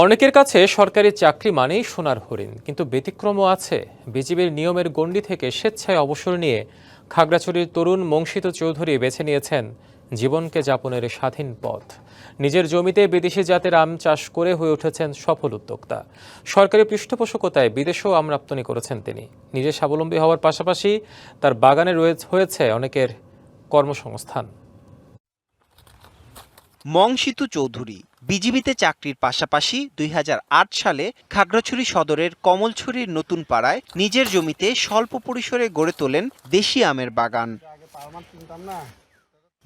অনেকের কাছে সরকারি চাকরি মানেই সোনার হরিণ, কিন্তু ব্যতিক্রমও আছে। বিজিবির নিয়মের গণ্ডি থেকে স্বেচ্ছায় অবসর নিয়ে খাগড়াছড়ির তরুণ মংসিত চৌধুরী বেছে নিয়েছেন জীবনকে যাপনের স্বাধীন পথ। নিজের জমিতে বিদেশি জাতের আম চাষ করে হয়ে উঠেছেন সফল উদ্যোক্তা। সরকারি পৃষ্ঠপোষকতায় বিদেশেও আম রপ্তানি করেছেন তিনি। নিজে স্বাবলম্বী হওয়ার পাশাপাশি তার বাগানে হয়েছে অনেকের কর্মসংস্থান। মংসিতু চৌধুরী বিজিবিতে চাকরির পাশাপাশি ২০০৮ সালে খাগড়াছড়ি সদরের কমলছড়ির নতুন পাড়ায় নিজের জমিতে স্বল্প পরিসরে গড়ে তোলেন দেশি আমের বাগান।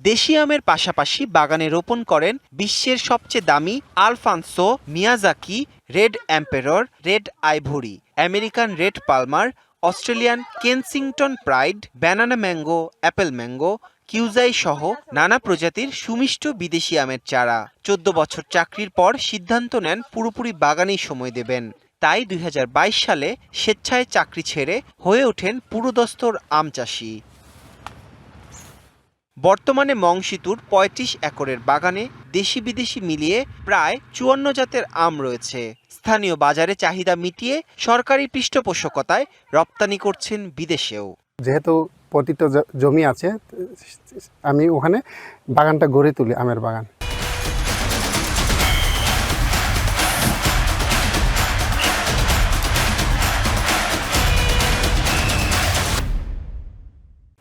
দেশি আমের পাশাপাশি বাগানে রোপণ করেন বিশ্বের সবচেয়ে দামি Alphonso, Miyazaki, red emperor, red ivory, American red palmer, Australian Kensington pride, banana mango, apple mango, কিউজাই সহ নানা প্রজাতির সুমিষ্ট বিদেশি আমের চারা। ১৪ বছর চাকরির পর সিদ্ধান্ত নেন পুরোপুরি বাগানেই সময় দেবেন। তাই ২০২২ সালে স্বেচ্ছায় চাকরি ছেড়ে হয়ে ওঠেন পুরোদস্তুর আম চাষি। বর্তমানে মংসিতুর ৩৫ একরের বাগানে দেশি বিদেশি মিলিয়ে প্রায় ৫৪ জাতের আম রয়েছে। স্থানীয় বাজারে চাহিদা মিটিয়ে সরকারি পৃষ্ঠপোষকতায় রপ্তানি করছেন বিদেশেও। যেহেতু পতিত জমি আছে, আমি ওখানে বাগানটা গড়ে তুলি, আমের বাগান।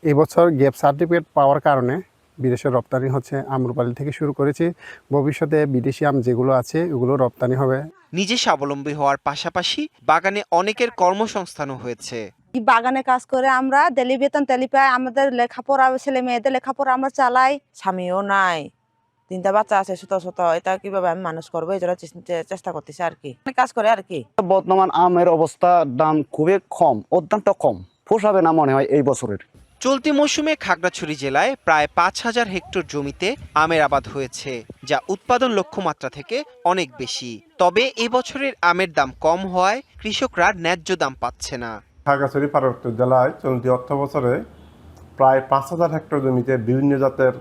এবছর গ্যাপ সার্টিফিকেট পাওয়ার কারণে বিদেশে রপ্তানি হচ্ছে। আম্রপালি থেকে শুরু করেছি, ভবিষ্যতে বিদেশি আম যেগুলো আছে ওগুলো রপ্তানি হবে। নিজে স্বাবলম্বী হওয়ার পাশাপাশি বাগানে অনেকের কর্মসংস্থানও হয়েছে। বাগানে কাজ করে আমরা তেলি বেতন তেলি পাই, আমাদের লেখাপড়া, ছেলে মেয়েদের লেখাপড়া আমরা চালাই। স্বামীও নাই, 3টা বাচ্চা আছে ছোট ছোট, এটা কিভাবে আমি মানুষ করবো, এই জন্য চেষ্টা করতেছি আর কি, কাজ করে আর কি। বর্তমান আমের অবস্থা, দাম খুবই কম, অত্যন্ত কম, পোষাবে না মনে হয় এই বছরের। চলতি মৌসুমে খাগড়াছড়ি জেলায় প্রায় ৫,০০০ হেক্টর জমিতে আমের আবাদ হয়েছে, যা উৎপাদন লক্ষ্যমাত্রা থেকে অনেক বেশি। তবে এবছরের আমের দাম কম হওয়ায় কৃষকরা ন্যায্য দাম পাচ্ছে না। খাগড়াছড়ি পার্বত্য জেলায় চলতি অর্থ বছরে প্রায় ৫,০০০ হেক্টর জমিতে বিভিন্ন জাতের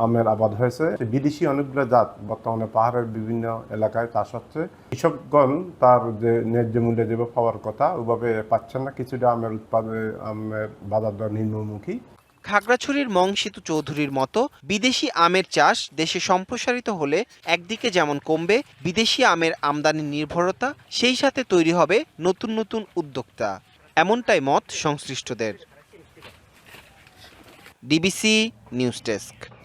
আমের আবাদ হয়েছে। বিদেশি অনেকগুলো জাত বর্তমানে পাহাড়ের বিভিন্ন এলাকায় চাষ হচ্ছে। কৃষকগণ তার যে ন্যায্য মূল্যে যেভাবে পাওয়ার কথা ওইভাবে পাচ্ছেন না। কিছুটা আমের বাজার দর নিম্নমুখী। খাগড়াছড়ির মংসিতু চৌধুরীর মতো বিদেশি আমের চাষ দেশে সম্প্রসারিত হলে একদিকে যেমন কমবে বিদেশি আমের আমদানি নির্ভরতা, সেই সাথে তৈরি হবে নতুন নতুন উদ্যোক্তা। এমনটাই মত সংশ্লিষ্টদের। DBC news desk.